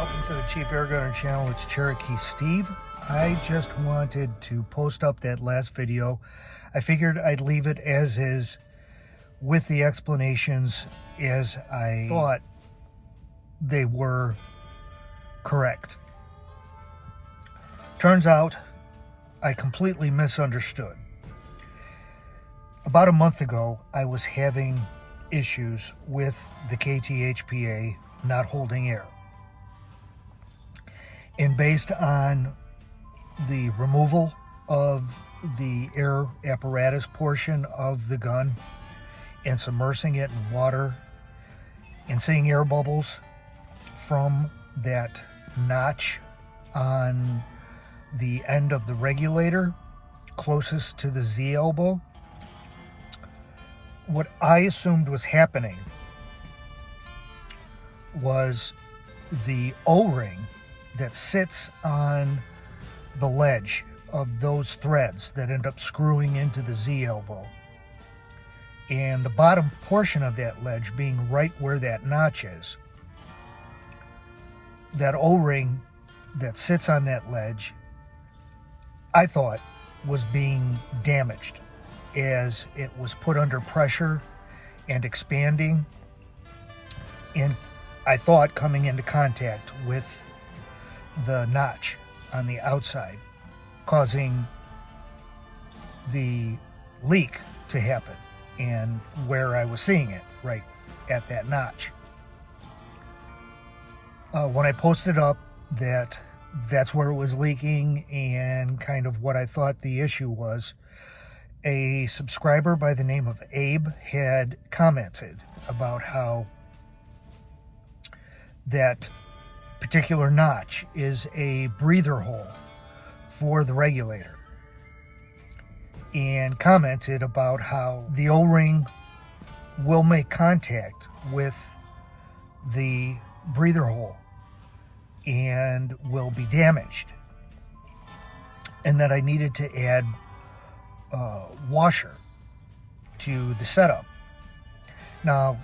Welcome to the Cheap Air Gunner channel. It's Cherokee Steve. I just wanted to post up that last video. I figured I'd leave it as is with the explanations as I thought they were correct. Turns out I completely misunderstood. About a month ago, I was having issues with the KTHPA not holding air. And based on the removal of the air apparatus portion of the gun and submersing it in water and seeing air bubbles from that notch on the end of the regulator closest to the Z elbow, what I assumed was happening was the O-ring that sits on the ledge of those threads that end up screwing into the Z elbow, and the bottom portion of that ledge being right where that notch is. That O-ring that sits on that ledge, I thought, was being damaged as it was put under pressure and expanding, and I thought coming into contact with the notch on the outside, causing the leak to happen, and where I was seeing it, right at that notch. When I posted up that's where it was leaking and kind of what I thought the issue was, a subscriber by the name of Abe had commented about how that particular notch is a breather hole for the regulator, and commented about how the O-ring will make contact with the breather hole and will be damaged, and that I needed to add washer to the setup. Now,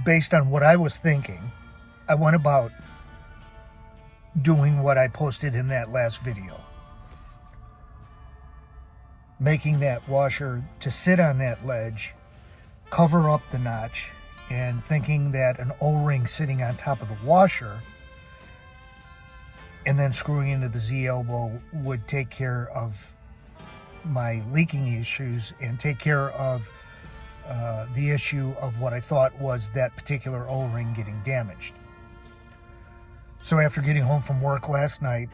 based on what I was thinking, I went about doing what I posted in that last video, making that washer to sit on that ledge, cover up the notch, and thinking that an O-ring sitting on top of the washer and then screwing into the Z elbow would take care of my leaking issues and take care of the issue of what I thought was that particular O-ring getting damaged. So after getting home from work last night,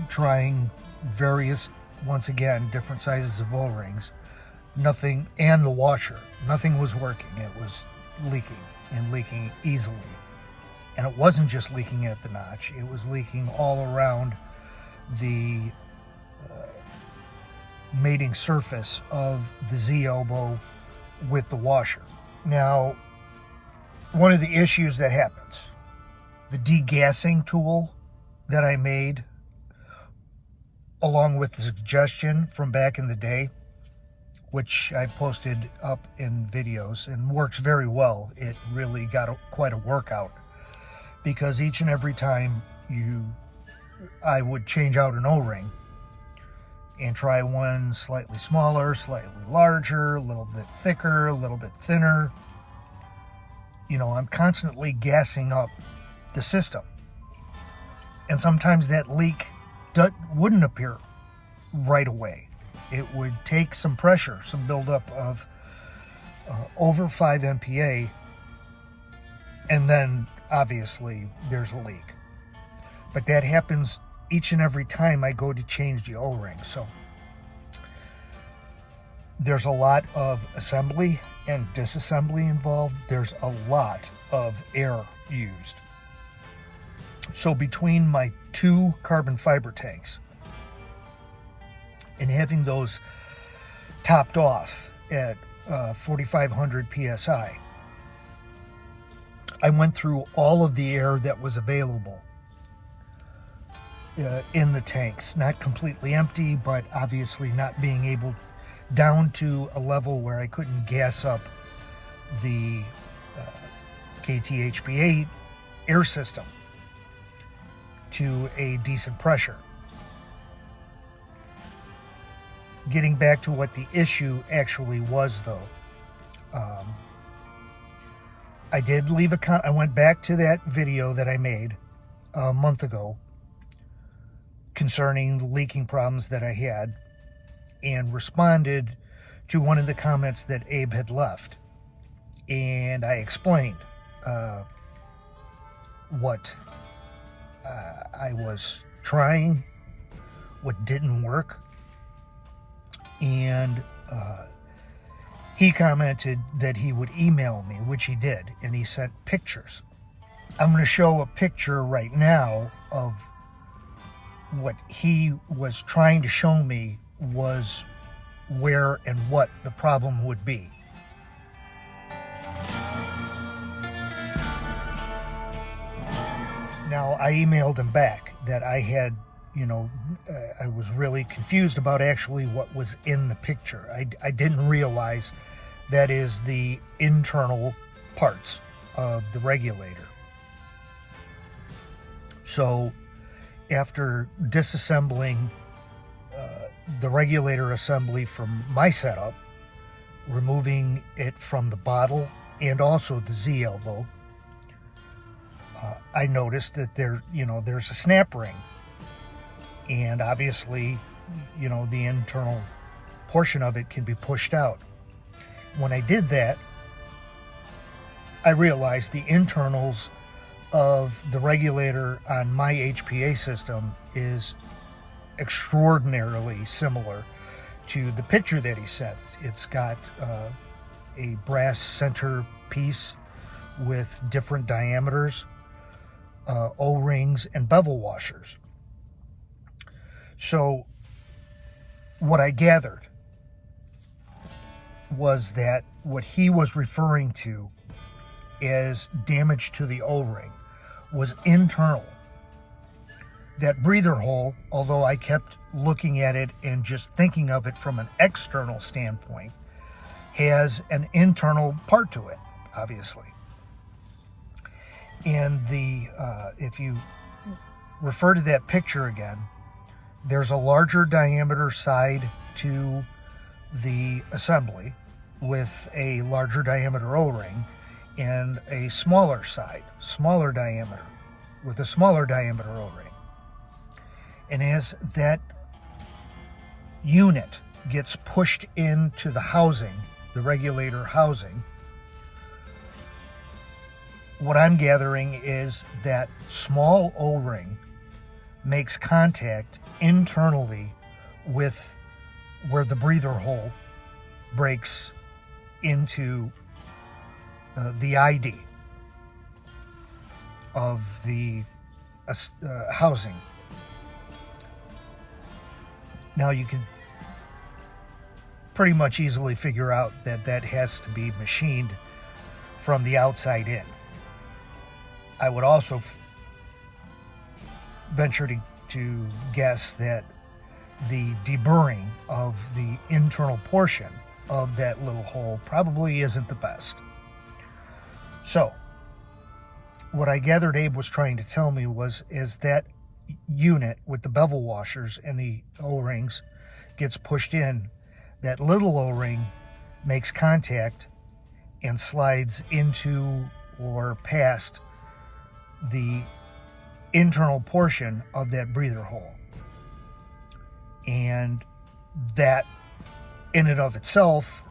trying various, once again, different sizes of O-rings, nothing, and the washer, nothing was working. It was leaking, and leaking easily. And it wasn't just leaking at the notch, it was leaking all around the mating surface of the Z elbow with the washer. Now, one of the issues that happens, the degassing tool that I made along with the suggestion from back in the day, which I posted up in videos and works very well. It really got quite a workout, because each and every time I would change out an O-ring and try one slightly smaller, slightly larger, a little bit thicker, a little bit thinner. You know, I'm constantly gassing up the system. And sometimes that leak wouldn't appear right away. It would take some pressure, some buildup of over 5 MPa, and then obviously there's a leak. But that happens each and every time I go to change the O-ring. So there's a lot of assembly and disassembly involved. There's a lot of air used. So between my 2 carbon fiber tanks and having those topped off at 4,500 PSI, I went through all of the air that was available in the tanks. Not completely empty, but obviously not being able down to a level where I couldn't gas up the KTHB8 air system to a decent pressure. Getting back to what the issue actually was, though, I did leave I went back to that video that I made a month ago concerning the leaking problems that I had, and responded to one of the comments that Abe had left. And I explained what I was trying, what didn't work. And he commented that he would email me, which he did, and he sent pictures. I'm going to show a picture right now of what he was trying to show me was where and what the problem would be. Now, I emailed him back that I had, I was really confused about actually what was in the picture. I didn't realize that is the internal parts of the regulator. So after disassembling the regulator assembly from my setup, removing it from the bottle and also the Z-elbow, I noticed that there's a snap ring, and obviously, the internal portion of it can be pushed out. When I did that, I realized the internals of the regulator on my HPA system is extraordinarily similar to the picture that he sent. It's got a brass center piece with different diameters, O-rings, and bevel washers. So what I gathered was that what he was referring to as damage to the O-ring was internal. That breather hole, although I kept looking at it and just thinking of it from an external standpoint, has an internal part to it, obviously. And if you refer to that picture again, there's a larger diameter side to the assembly with a larger diameter O-ring, and a smaller side, smaller diameter, with a smaller diameter O-ring. And as that unit gets pushed into the housing, the regulator housing, what I'm gathering is that small O-ring makes contact internally with where the breather hole breaks into the ID of the housing. Now you can pretty much easily figure out that that has to be machined from the outside in. I would also venture to guess that the deburring of the internal portion of that little hole probably isn't the best. So, what I gathered Abe was trying to tell me is that unit with the bevel washers and the O-rings gets pushed in, that little O-ring makes contact and slides into or past the internal portion of that breather hole. And that in and of itself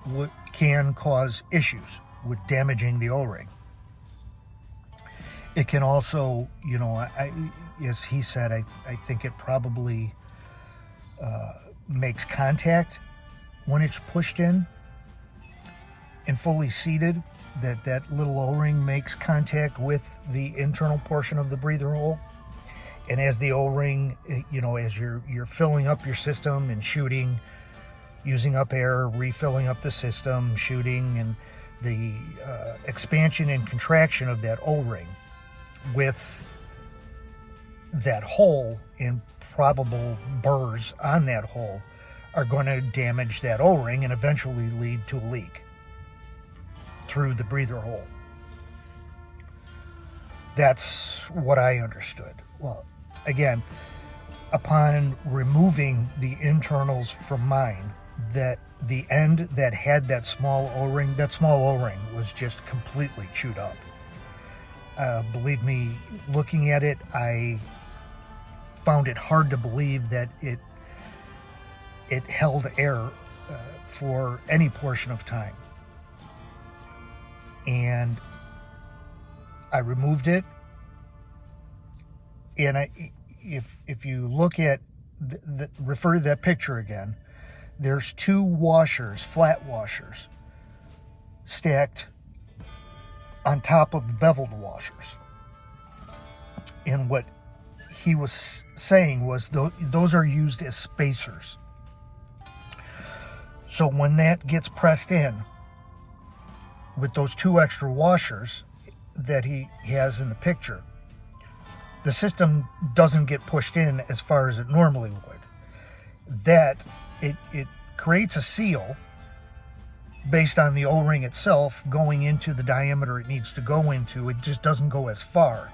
can cause issues with damaging the O-ring. It can also, as he said, I think it probably makes contact when it's pushed in and fully seated, that little O-ring makes contact with the internal portion of the breather hole. And as the O-ring, as you're filling up your system and shooting, using up air, refilling up the system, shooting, and the expansion and contraction of that O-ring with that hole and probable burrs on that hole are going to damage that O-ring and eventually lead to a leak through the breather hole. That's what I understood. Well, again, upon removing the internals from mine, that the end that had that small O-ring was just completely chewed up. Believe me, looking at it, I found it hard to believe that it held air for any portion of time. And I removed it, and if you look at refer to that picture again, there's two washers, flat washers, stacked on top of the beveled washers. And what he was saying was those are used as spacers. So when that gets pressed in with those two extra washers that he has in the picture, the system doesn't get pushed in as far as it normally would. That it creates a seal based on the O-ring itself going into the diameter it needs to go into. It just doesn't go as far.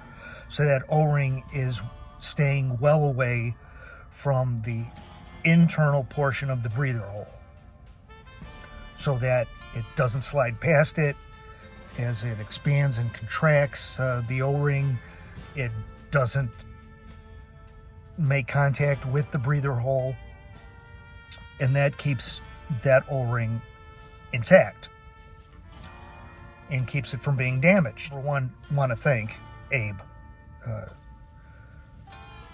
So that O-ring is staying well away from the internal portion of the breather hole, so that it doesn't slide past it. As it expands and contracts the O-ring, it doesn't make contact with the breather hole, and that keeps that O-ring intact and keeps it from being damaged. For one, want to thank Abe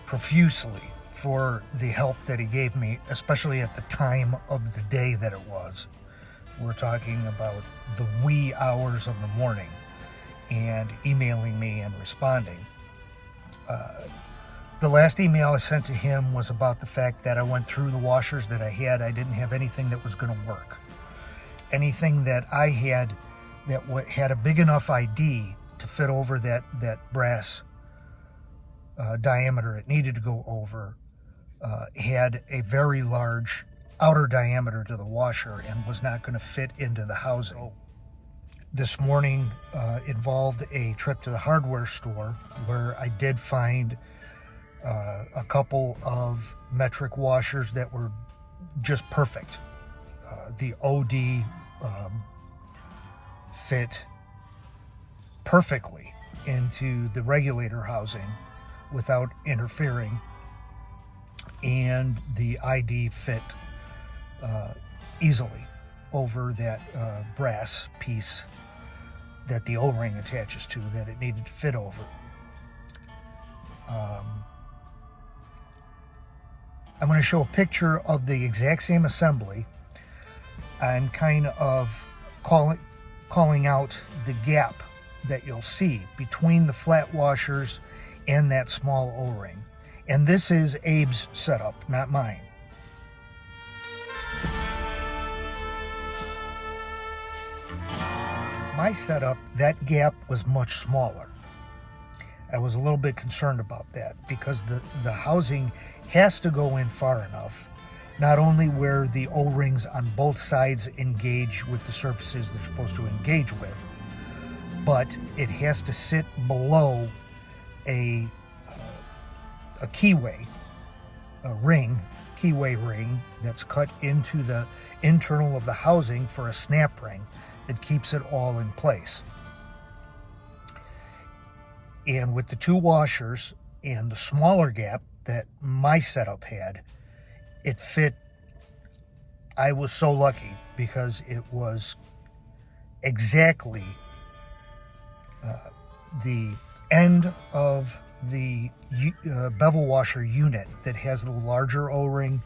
profusely for the help that he gave me, especially at the time of the day that it was. We're talking about the wee hours of the morning, and emailing me and responding. The last email I sent to him was about the fact that I went through the washers that I had. I didn't have anything that was going to work. Anything that I had that had a big enough ID to fit over that brass diameter it needed to go over had a very large outer diameter to the washer and was not going to fit into the housing. This morning involved a trip to the hardware store, where I did find a couple of metric washers that were just perfect. The OD fit perfectly into the regulator housing without interfering, and the ID fit easily over that brass piece that the O-ring attaches to that it needed to fit over. I'm going to show a picture of the exact same assembly. I'm kind of calling out the gap that you'll see between the flat washers and that small O-ring. And this is Abe's setup, not mine. My setup, that gap was much smaller. I was a little bit concerned about that because the housing has to go in far enough, not only where the O-rings on both sides engage with the surfaces they're supposed to engage with, but it has to sit below a keyway, keyway ring that's cut into the internal of the housing for a snap ring that keeps it all in place. And with the two washers and the smaller gap that my setup had, it fit. I was so lucky because it was exactly the end of the bevel washer unit that has the larger O-ring.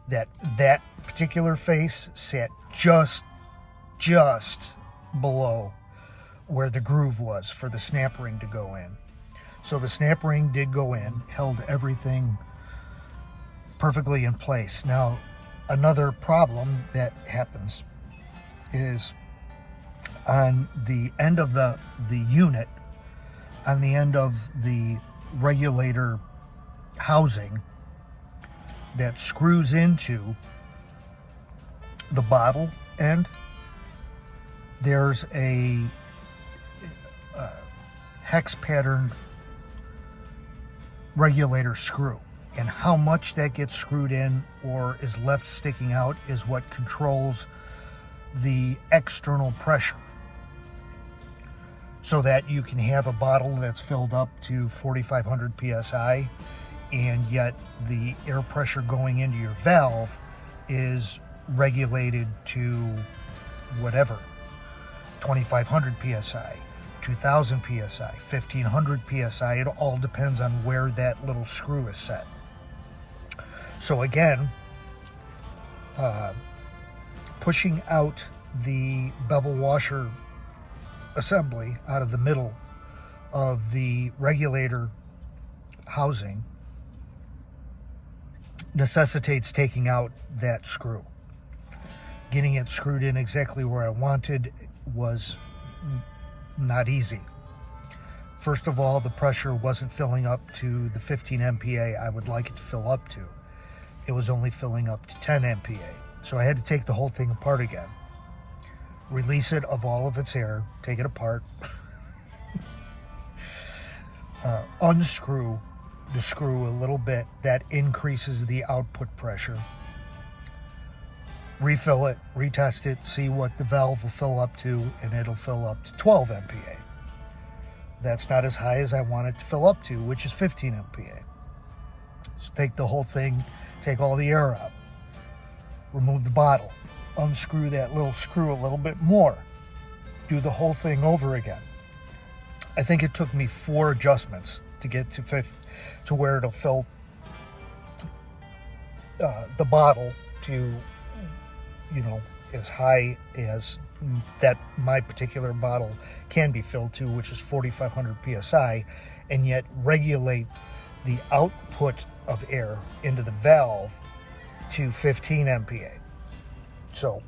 That particular face sat just below where the groove was for the snap ring to go in. So the snap ring did go in, held everything perfectly in place. Now, another problem that happens is on the end of the unit, on the end of the regulator housing that screws into the bottle end, there's a hex patterned regulator screw. And how much that gets screwed in or is left sticking out is what controls the external pressure, so that you can have a bottle that's filled up to 4,500 psi, and yet the air pressure going into your valve is regulated to whatever, 2,500 psi, 2,000 psi, 1,500 psi. It all depends on where that little screw is set. So again, pushing out the bevel washer assembly out of the middle of the regulator housing necessitates taking out that screw. Getting it screwed in exactly where I wanted was not easy. First of all, the pressure wasn't filling up to the 15 MPa I would like it to fill up to. It was only filling up to 10 MPa. So I had to take the whole thing apart again, release it of all of its air, take it apart, unscrew the screw a little bit. That increases the output pressure. Refill it, retest it, see what the valve will fill up to, and it'll fill up to 12 MPa. That's not as high as I want it to fill up to, which is 15 MPa. So take the whole thing, take all the air out, remove the bottle, unscrew that little screw a little bit more, do the whole thing over again. I think it took me 4 adjustments to get to where it'll fill the bottle to, as high as that my particular bottle can be filled to, which is 4,500 psi, and yet regulate the output of air into the valve to 15 MPa. So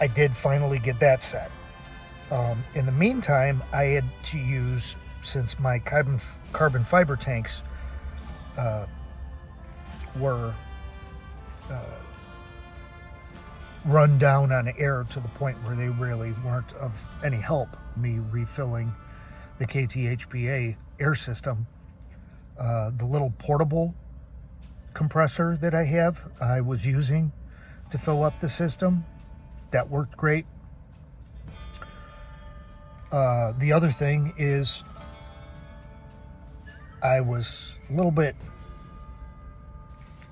I did finally get that set. In the meantime, I had to use, since my carbon fiber tanks were run down on air to the point where they really weren't of any help, me refilling the KTHPA air system. The little portable compressor that I was using to fill up the system, that worked great. The other thing is, I was a little bit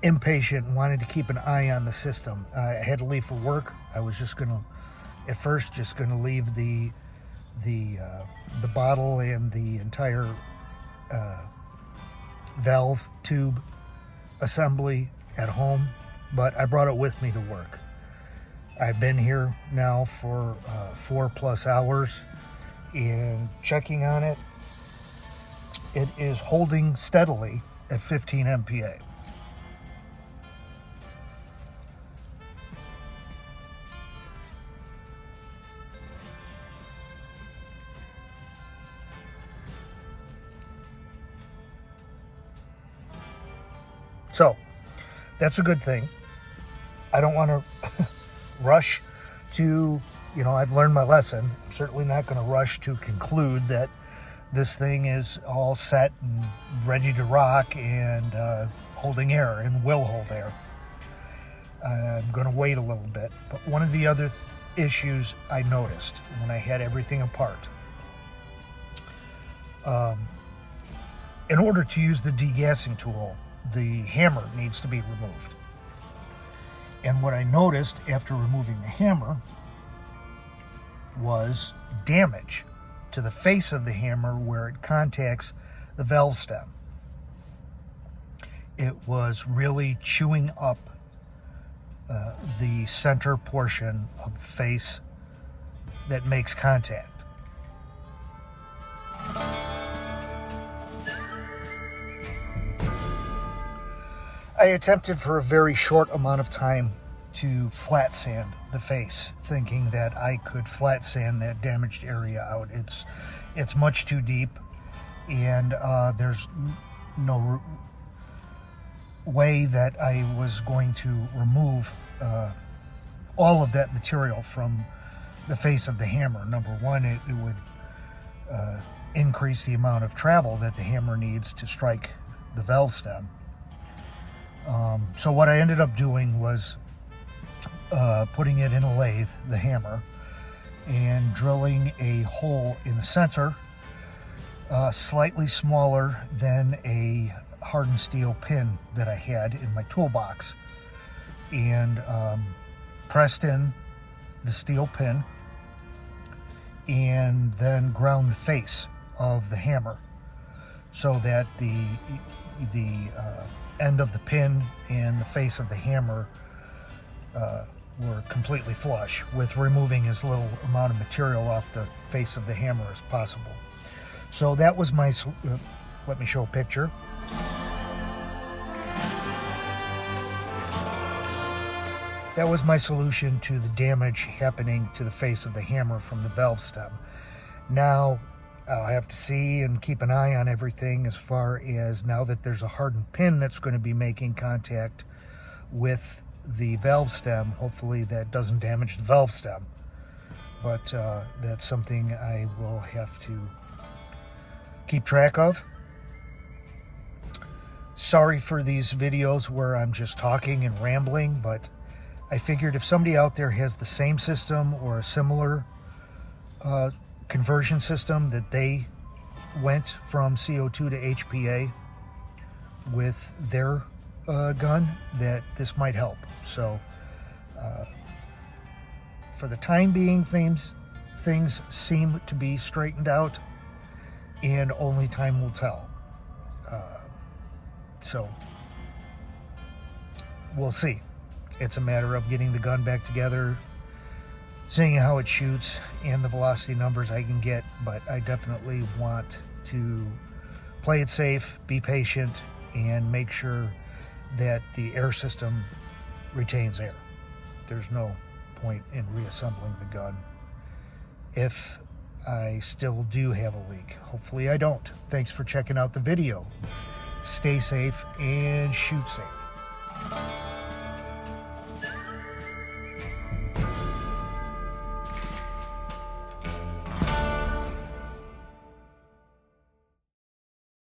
impatient and wanted to keep an eye on the system. I had to leave for work. I was just gonna leave the bottle and the entire valve tube assembly at home, but I brought it with me to work. I've been here now for 4+ hours and checking on it. It is holding steadily at 15 MPa. So that's a good thing. I don't want to rush to, I've learned my lesson. I'm certainly not going to rush to conclude that this thing is all set and ready to rock and holding air and will hold air. I'm going to wait a little bit. But one of the other issues I noticed when I had everything apart, in order to use the degassing tool, the hammer needs to be removed. And what I noticed after removing the hammer was damage to the face of the hammer where it contacts the valve stem. It was really chewing up the center portion of the face that makes contact. I attempted for a very short amount of time to flat sand the face, thinking that I could flat sand that damaged area out. It's much too deep, and there's no way that I was going to remove all of that material from the face of the hammer. Number one, it would increase the amount of travel that the hammer needs to strike the valve stem. So what I ended up doing was putting it in a lathe, the hammer, and drilling a hole in the center, slightly smaller than a hardened steel pin that I had in my toolbox, and pressed in the steel pin, and then ground the face of the hammer so that the end of the pin and the face of the hammer were completely flush, with removing as little amount of material off the face of the hammer as possible. So that was my, let me show a picture. That was my solution to the damage happening to the face of the hammer from the valve stem. Now, I'll have to see and keep an eye on everything as far as, now that there's a hardened pin that's going to be making contact with the valve stem, hopefully that doesn't damage the valve stem. But that's something I will have to keep track of. Sorry for these videos where I'm just talking and rambling, but I figured if somebody out there has the same system or a similar conversion system, that they went from CO2 to HPA with their gun, that this might help. So for the time being, things seem to be straightened out, and only time will tell. So we'll see. It's a matter of getting the gun back together, seeing how it shoots, and the velocity numbers I can get. But I definitely want to play it safe, be patient, and make sure that the air system retains air. There's no point in reassembling the gun if I still do have a leak. Hopefully I don't. Thanks for checking out the video. Stay safe and shoot safe.